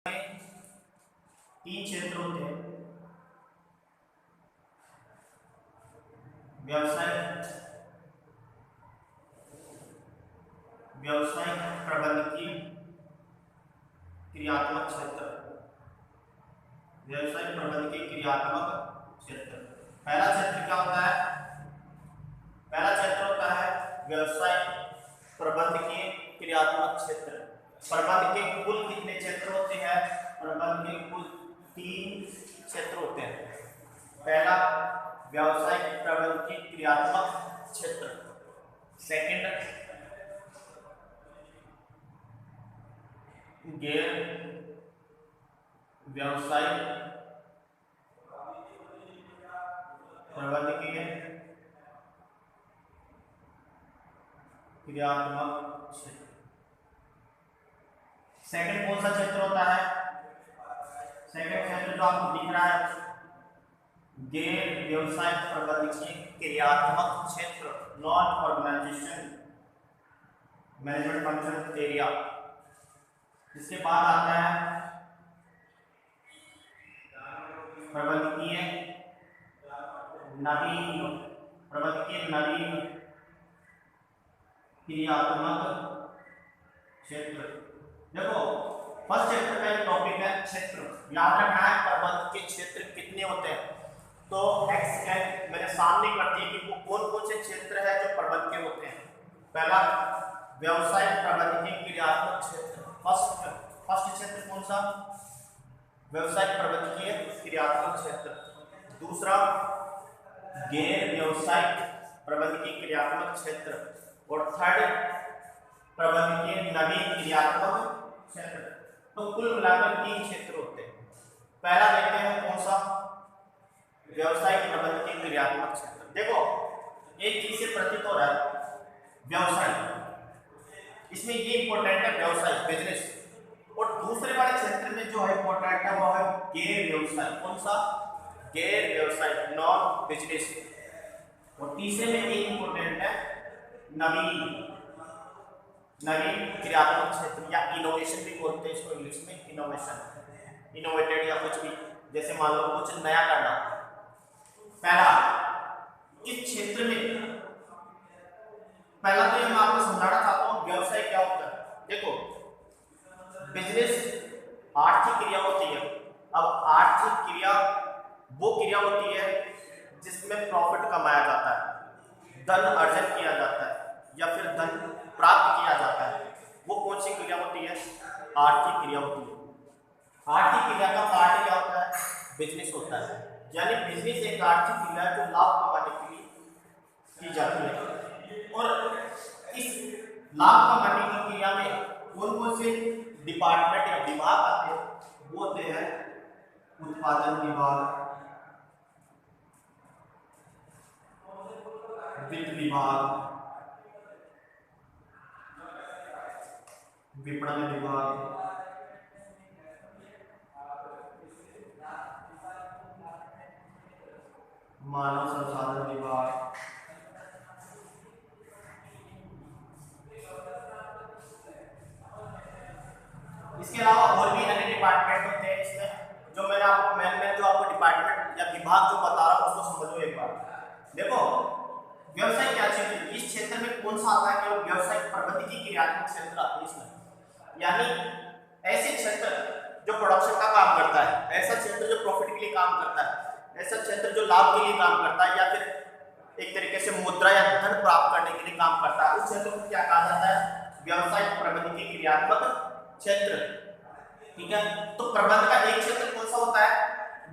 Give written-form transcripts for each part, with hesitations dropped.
तीन क्षेत्र होते हैं, व्यावसायिक, व्यावसायिक प्रबंधकीय, क्रियात्मक क्षेत्र, व्यावसायिक प्रबंधकीय क्रियात्मक क्षेत्र। पहला क्षेत्र क्या होता है? पहला क्षेत्र होता है व्यावसायिक प्रबंधकीय क्रियात्मक क्षेत्र। प्रबंध के कुल कितने क्षेत्र होते हैं? प्रबंध के कुल 3 क्षेत्र होते हैं। पहला व्यावसायिक प्रबंधकीय क्रियात्मक क्षेत्र, सेकंड गैर व्यावसायिक प्रबंधकीय क्रियात्मक क्षेत्र। सेकंड कौन सा क्षेत्र होता है? सेकंड क्षेत्र जो आपको दिख रहा है, गैर व्यावसायिक प्रबंधकीय क्रियात्मक क्षेत्र, non organisation management function area. इसके बाद आता है प्रबंधकीय नवीन, प्रबंधकीय नवीन क्रियात्मक क्षेत्र। देखो फर्स्ट चैप्टर का एक टॉपिक है क्षेत्र, याद रखना है प्रबंध के क्षेत्र कितने होते हैं। तो एक्स एन मैंने सामने कर दिया कि वो कौन कौन से क्षेत्र है जो प्रबंध के होते हैं। पहला व्यावसायिक प्रबंधकीय क्रियात्मक क्षेत्र, फर्स्ट क्षेत्र कौन सा? व्यावसायिक प्रबंधकीय क्रियात्मक क्षेत्र। दूसरा गैर व्यावसायिक प्रबंधकीय क्रियात्मक क्षेत्र, और थर्ड प्रबंधकीय नवीन क्रियात्मक क्षेत्र। तो कुल मिलाकर 3 क्षेत्र होते हैं। पहला देखते हैं कौन सा? व्यावसायिक प्रबंधकीय क्रियात्मक क्षेत्र। देखो एक चीज से प्रतीत हो रहा है व्यवसाय, इसमें ये इंपॉर्टेंट है व्यवसाय, बिजनेस। और दूसरे वाले क्षेत्र में जो है इंपॉर्टेंट है वो है गैर व्यवसाय। कौन सा? गैर व्यवसाय, नॉन बिजनेस। और तीसरे में एक इंपॉर्टेंट है नवीन क्रियात्मक क्षेत्र, या इनोवेशन भी बोलते हैं इसको इंग्लिश में, इनोवेशन, इनोवेटेड या कुछ भी, जैसे मान लो कुछ नया करना। पहला इस क्षेत्र में, पहला तो मैं आपको समझाना चाहता हूं व्यवसाय क्या होता है। देखो बिजनेस आर्थिक क्रिया होती है। अब आर्थिक क्रिया वो क्रिया होती है जिसमें प्रॉफिट कमाया जाता है, धन अर्जन किया जाता है, या फिर धन प्राप्त किया जाता है। वो कौन सी क्रिया होती है? आर्थिक क्रिया होती है। आर्थिक क्रिया का पार्ट क्या होता है? बिजनेस होता है। यानी बिजनेस एक आर्थिक क्रिया है जो लाभ कमाने के लिए की जाती है। और इस लाभ कमाने की क्रिया में कौन कौन से डिपार्टमेंट या विभाग आते हैं? वो होते हैं उत्पादन विभाग, वित्त विभाग, विपणन विभाग, मानव संसाधन विभाग, इसके अलावा और भी अन्य डिपार्टमेंट होते हैं इसमें। जो मैंने आपको जो आपको डिपार्टमेंट या विभाग जो बता रहा हूं उसको समझो एक बार। देखो व्यवसाय क्या चीज है? इस क्षेत्र में कौन सा आता है? केवल व्यावसायिक प्रबंधकीय क्रियात्मक क्षेत्र आता है इसमें। यानी ऐसे क्षेत्र जो प्रोडक्शन का काम करता है, ऐसा क्षेत्र जो प्रॉफिट के लिए काम करता है, ऐसा क्षेत्र जो लाभ के लिए काम करता है, या फिर एक तरीके से मुद्रा या धन प्राप्त करने के लिए काम करता है, उस क्षेत्र को क्या कहा जाता है? व्यावसायिक प्रबंधकीय क्रियात्मक क्षेत्र। ठीक है, तो प्रबंध का एक क्षेत्र कौन सा होता है?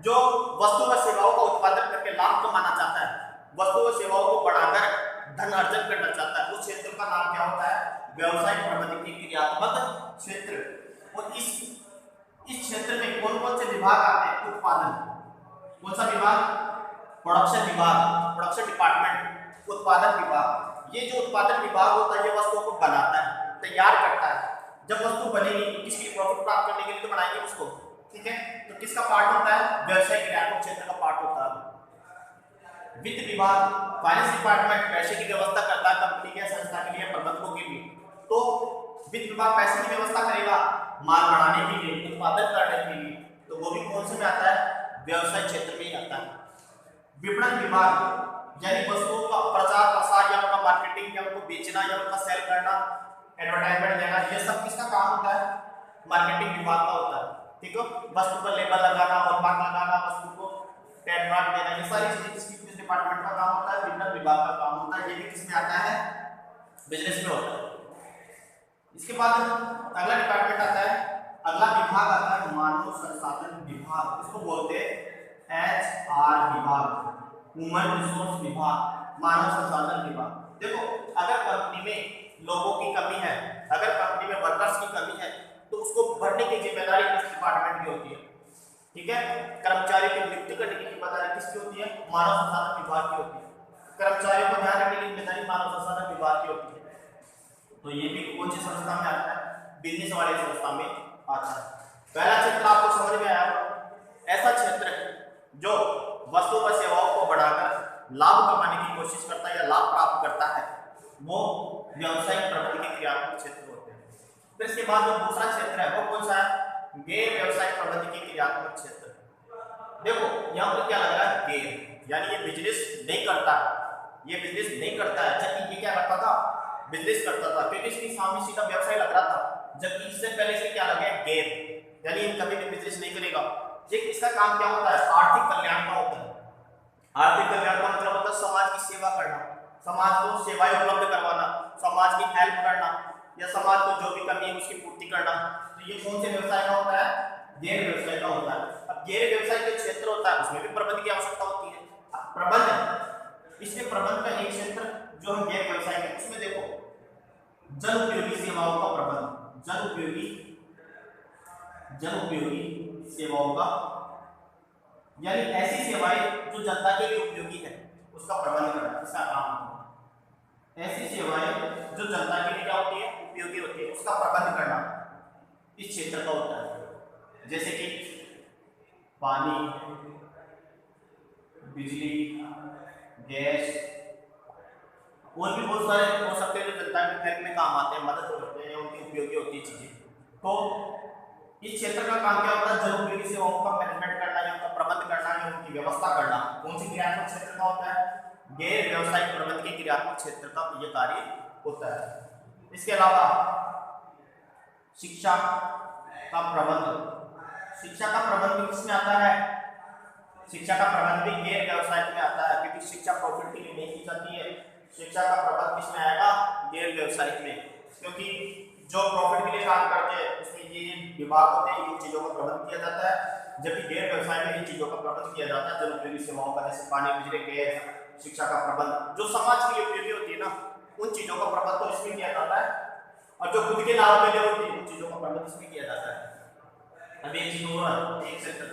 जो वस्तु व सेवाओं का उत्पादन करके लाभ कमाना चाहता है, वस्तु व सेवाओं को बढ़ाकर धन अर्जन करना चाहता है, उस क्षेत्र का नाम क्या होता है? व्यावसायिक प्रबंधकीय क्रियात्मक क्षेत्र। और इस क्षेत्र में कौन कौन से विभाग आते हैं? उत्पादन, कौन सा विभाग? प्रोडक्शन विभाग, प्रोडक्शन डिपार्टमेंट, उत्पादन विभाग। ये जो उत्पादन विभाग होता है ये वस्तुओं को बनाता है, तैयार करता है। जब वस्तु बनेगी तो किसकी प्रॉफिट प्राप्त करने के लिए तो बनाएंगे उसको। ठीक है, तो किसका पार्ट होता है? व्यवसायिक क्रियात्मक क्षेत्र का पार्ट होता है। वित्त विभाग, फाइनेंस डिपार्टमेंट पैसे की व्यवस्था करता है कंपनी के, संस्था के लिए, प्रबंधकों के लिए। तो वित्त विभाग पैसे की व्यवस्था करेगा माल बढ़ाने के लिए, उत्पादन करने विपणन विभाग यानी वस्तुओं का प्रचार प्रसार या उनका मार्केटिंग या उनको बेचना या उनका सेल करना, एडवर्टाइजमेंट देना, ये सब किसका काम होता है? मार्केटिंग विभाग का होता है। ठीक है, वस्तु पर लेबल लगाना, हॉलमार्क लगाना, वस्तु को ट्रेडमार्क देना, ये सारी चीजें किस डिपार्टमेंट का काम होता है? विपणन विभाग का काम होता है। ये भी किसमें आता है? बिजनेस में होता है। इसके बाद अगला डिपार्टमेंट आता है, अगला विभाग आता है मानव संसाधन विभाग। इसको बोलते हैं HR विभाग, ह्यूमन रिसोर्स विभाग, मानव संसाधन विभाग। देखो, अगर कंपनी में लोगों की कमी है, अगर कंपनी में वर्कर्स की कमी है, तो उसको भरने की जिम्मेदारी इस डिपार्टमेंट की होती है। ठीक है, कर्मचारियों की नियुक्ति करने की जिम्मेदारी किसकी होती है? मानव संसाधन विभाग की होती है। कर्मचारियों को ध्यान रखने की जिम्मेदारी मानव संसाधन विभाग की होती है। तो ये भी कौन सी संस्था में आता है? बिजनेस वाले संस्था में आता है। पहला क्षेत्र आपको समझ में आया, ऐसा क्षेत्र जो वस्तु व सेवाओं को बढ़ाकर लाभ कमाने की कोशिश करता है या लाभ प्राप्त करता है, वो व्यावसायिक प्रबंधन के क्रियात्मक क्षेत्र होते हैं। फिर इसके बाद जो दूसरा क्षेत्र है वो कौन सा है? गैर व्यावसायिक प्रबंधन के क्रियात्मक क्षेत्र। देखो यहाँ पर क्या लग रहा है? गैर यानी ये बिजनेस नहीं करता है, ये बिजनेस नहीं करता है, जबकि ये क्या करता था? बिजनेस करता था, क्योंकि इसकी सामने सीधा व्यवसाय लग रहा था। जबकि इससे पहले से क्या लगे? गैर, यानी कभी भी बिजनेस नहीं करेगा। ठीक, इसका काम क्या होता है? आर्थिक कल्याण का होता है। आर्थिक कल्याण का मतलब होता है समाज की सेवा करना, समाज को सेवाएं उपलब्ध करवाना, समाज की हेल्प करना, या समाज को जो भी कमी है उसकी पूर्ति करना। तो ये कौन से व्यवसाय का होता है? गैर व्यवसाय का होता है। अब गैर व्यवसाय का क्षेत्र होता है, उसमें भी प्रबंध की आवश्यकता होती है। प्रबंध, इसमें प्रबंध का एक क्षेत्र जो हम गैर व्यवसाय के, उसमें देखो जन उपयोगी सेवाओं का प्रबंध, जन उपयोगी सेवाओं का, यानी ऐसी सेवाएं जो जनता के लिए उपयोगी है उसका प्रबंध करना, इसका काम है। ऐसी सेवाएं जो जनता के लिए क्या होती है? उपयोगी होती है, उसका प्रबंध करना इस क्षेत्र का होता है। जैसे कि पानी, बिजली, गैस और भी बहुत सारे हो सकते हैं जो जनता के हेल्प में काम आते हैं, मदद करते हैं, उनकी उपयोगी होती है चीजें। तो इस क्षेत्र का काम क्या होता है? जन उपयोगी सेवाओं का मैनेजमेंट करना या उनका प्रबंध करना या उनकी व्यवस्था करना। कौन सी क्रियात्मक क्षेत्र का होता है? गैर व्यावसायिक प्रबंध के क्रियात्मक क्षेत्र का ये कार्य होता है। इसके अलावा शिक्षा का प्रबंध, शिक्षा का प्रबंध किसमें आता है? शिक्षा का प्रबंध भी गैर व्यावसायिक में आता है, क्योंकि शिक्षा प्रॉफिट के लिए नहीं की जाती है। शिक्षा का प्रबंध किसमें आएगा? गैर व्यावसायिक में, क्योंकि जो प्रॉफिट के लिए काम करते हैं उसमें ये विभाग होते हैं, इन चीजों का प्रबंध किया जाता है। जबकि गैर व्यवसाय में इन चीजों का प्रबंध किया जाता है, जन उपयोगी सेवाओं का, जैसे पानी, बिजली, गैस, शिक्षा का प्रबंध, जो समाज के लिए उपयोगी होती है ना, उन चीजों का प्रबंध तो इसमें किया जाता है। और जो खुद के लाभ के लिए होती है उन चीजों का प्रबंध इसमें किया जाता है। अब एक चीज और, एक क्षेत्र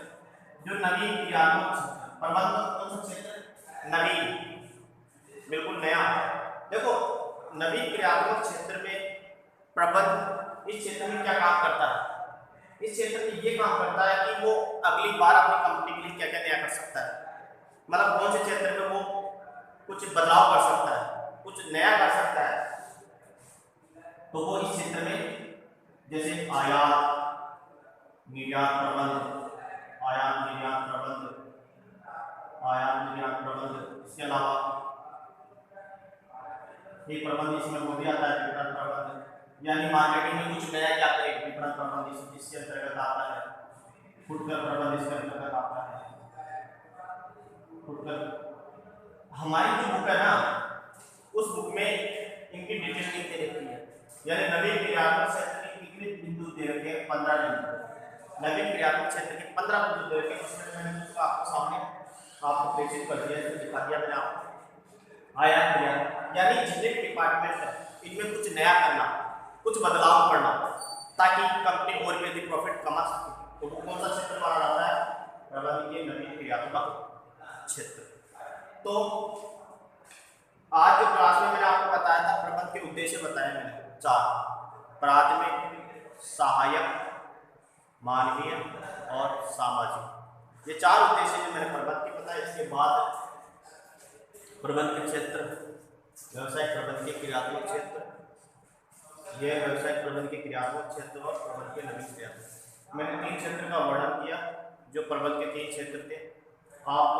जो नवीन क्रियात्मक प्रबंध, कौन सा क्षेत्र? नवीन, बिल्कुल नया। देखो नवीन क्रियात्मक क्षेत्र में प्रबंध इस क्षेत्र में क्या काम करता है? इस क्षेत्र में ये काम करता है कि वो अगली बार अपनी कंपनी के लिए क्या क्या नया कर सकता है, मतलब कौन से क्षेत्र में वो कुछ बदलाव कर सकता है, कुछ नया कर सकता है। तो वो इस क्षेत्र में जैसे आयात निर्यात प्रबंध, आयात निर्यात प्रबंध, आयात निर्यात प्रबंध, इसके अलावा एक प्रबंध इसमें वो भी आता है विपणन प्रबंध, यानी मार्केटिंग में कुछ नया क्या करें, विपणन प्रबंध इसके अंतर्गत आता है। फुटकर प्रबंध इसके अंतर्गत आता है। फुटकर, हमारी जो बुक है ना, उस बुक में इनकी डिटेल नहीं दे रखी है, यानी नवीन क्रियात्मक क्षेत्र के कितने बिंदु दे रखे हैं? 15 बिंदु। नवीन क्रियात्मक क्षेत्र के 15 बिंदु दे रखे हैं, जिसमें मैंने उसका आपको सामने आपको प्रेषित कर दिया, दिखा दिया मैंने आपको। आयात निर्यात, यानी जितने भी डिपार्टमेंट है इनमें कुछ नया करना, कुछ बदलाव करना, ताकि कंपनी और भी अधिक प्रॉफिट कमा सके। तो वो कौन सा क्षेत्र माना जाता है? प्रबंधकीय नवीन क्रियात्मक क्षेत्र। तो आज के क्लास में मैंने आपको बताया था, प्रबंध के उद्देश्य बताए मैंने 4: प्राथमिक, सहायक, मानवीय और सामाजिक। ये 4 उद्देश्य जो मैंने प्रबंध के बताए। इसके बाद प्रबंध के क्षेत्र, व्यवसाय प्रबंध के क्रियात्मक क्षेत्र, यह व्यवसाय प्रबंध के क्रियात्मक क्षेत्र और प्रबंध के नवीन क्रियात्मक। मैंने 3 क्षेत्र का वर्णन किया जो प्रबंध के 3 क्षेत्र थे। आप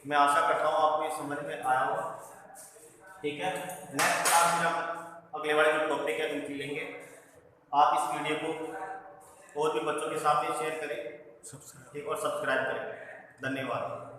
मैं आशा करता हूँ आपको ये समझ में आया होगा। ठीक है, नेक्स्ट क्लास में हम अगले वाले जो टॉपिक है उनकी लेंगे। आप इस वीडियो को और भी बच्चों के साथ शेयर करें, ठीक, और सब्सक्राइब करें। धन्यवाद।